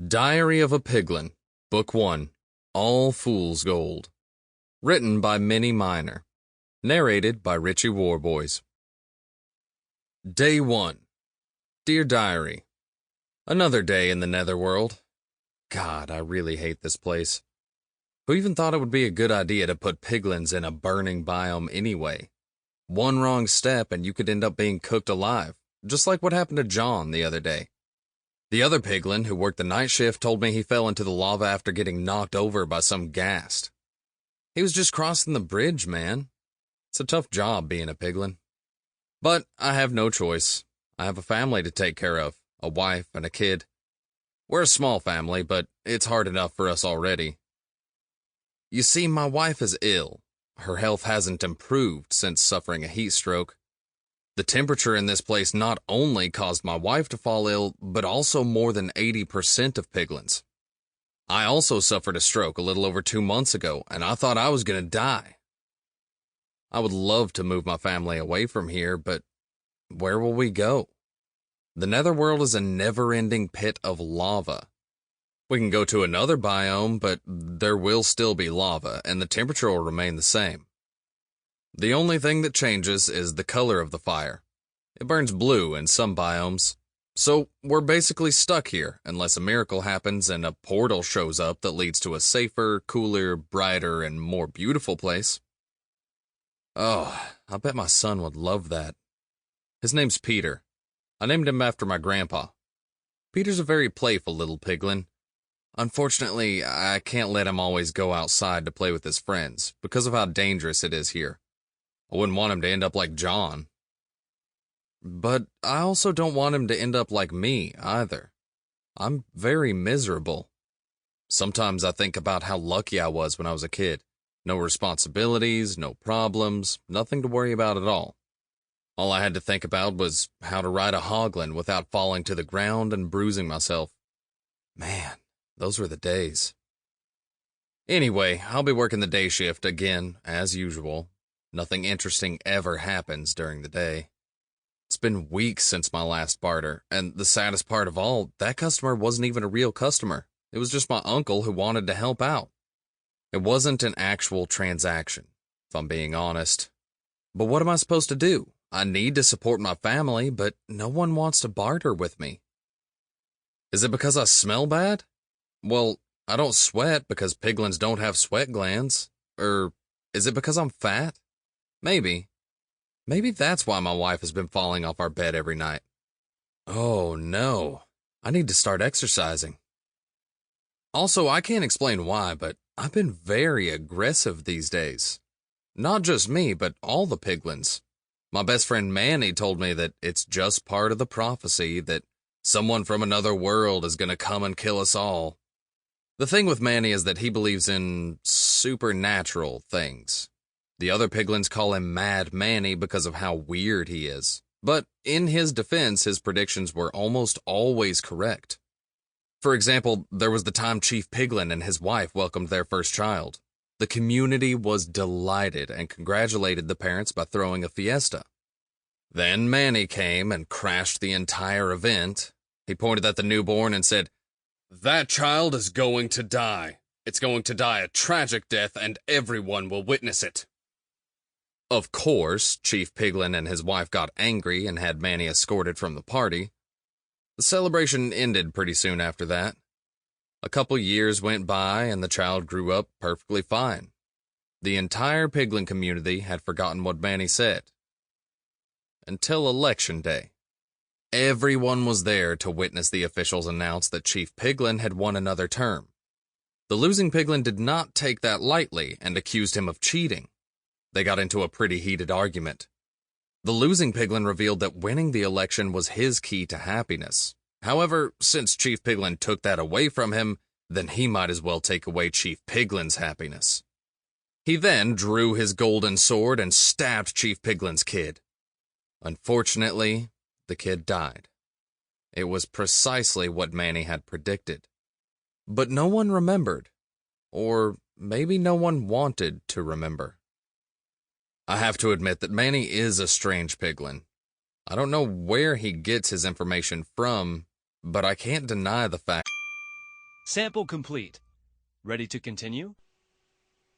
Diary of a Piglin, Book 1, All Fool's Gold. Written by Minnie Miner. Narrated by Richi Worboys. Day 1. Dear Diary, another day in the Netherworld. God, I really hate this place. Who even thought it would be a good idea to put piglins in a burning biome anyway? One wrong step and you could end up being cooked alive, just like what happened to John the other day. The other piglin who worked the night shift told me he fell into the lava after getting knocked over by some ghast. He was just crossing the bridge, man. It's a tough job being a piglin. But I have no choice. I have a family to take care of, a wife and a kid. We're a small family, but it's hard enough for us already. You see, my wife is ill. Her health hasn't improved since suffering a heat stroke. The temperature in this place not only caused my wife to fall ill, but also more than 80% of piglins. I also suffered a stroke a little over 2 months ago, and I thought I was going to die. I would love to move my family away from here, but where will we go? The Netherworld is a never-ending pit of lava. We can go to another biome, but there will still be lava, and the temperature will remain the same. The only thing that changes is the color of the fire. It burns blue in some biomes. So we're basically stuck here unless a miracle happens and a portal shows up that leads to a safer, cooler, brighter, and more beautiful place. Oh, I bet my son would love that. His name's Peter. I named him after my grandpa. Peter's a very playful little piglin. Unfortunately, I can't let him always go outside to play with his friends because of how dangerous it is here. I wouldn't want him to end up like John. But I also don't want him to end up like me, either. I'm very miserable. Sometimes I think about how lucky I was when I was a kid. No responsibilities, no problems, nothing to worry about at all. All I had to think about was how to ride a hoglin without falling to the ground and bruising myself. Man, those were the days. Anyway, I'll be working the day shift again, as usual. Nothing interesting ever happens during the day. It's been weeks since my last barter, and the saddest part of all, that customer wasn't even a real customer. It was just my uncle who wanted to help out. It wasn't an actual transaction, if I'm being honest. But what am I supposed to do? I need to support my family, but no one wants to barter with me. Is it because I smell bad? Well, I don't sweat because piglins don't have sweat glands. Or is it because I'm fat? Maybe. Maybe that's why my wife has been falling off our bed every night. Oh no, I need to start exercising. Also, I can't explain why, but I've been very aggressive these days. Not just me, but all the piglins. My best friend Manny told me that it's just part of the prophecy that someone from another world is going to come and kill us all. The thing with Manny is that he believes in supernatural things. The other piglins call him Mad Manny because of how weird he is. But in his defense, his predictions were almost always correct. For example, there was the time Chief Piglin and his wife welcomed their first child. The community was delighted and congratulated the parents by throwing a fiesta. Then Manny came and crashed the entire event. He pointed at the newborn and said, "That child is going to die. It's going to die a tragic death and everyone will witness it." Of course, Chief Piglin and his wife got angry and had Manny escorted from the party. The celebration ended pretty soon after that. A couple years went by and the child grew up perfectly fine. The entire piglin community had forgotten what Manny said. Until Election Day. Everyone was there to witness the officials announce that Chief Piglin had won another term. The losing piglin did not take that lightly and accused him of cheating. They got into a pretty heated argument. The losing piglin revealed that winning the election was his key to happiness. However, since Chief Piglin took that away from him, then he might as well take away Chief Piglin's happiness. He then drew his golden sword and stabbed Chief Piglin's kid. Unfortunately, the kid died. It was precisely what Manny had predicted. But no one remembered. Or maybe no one wanted to remember. I have to admit that Manny is a strange piglin. I don't know where he gets his information from, but I can't deny the fact Sample complete. Ready to continue?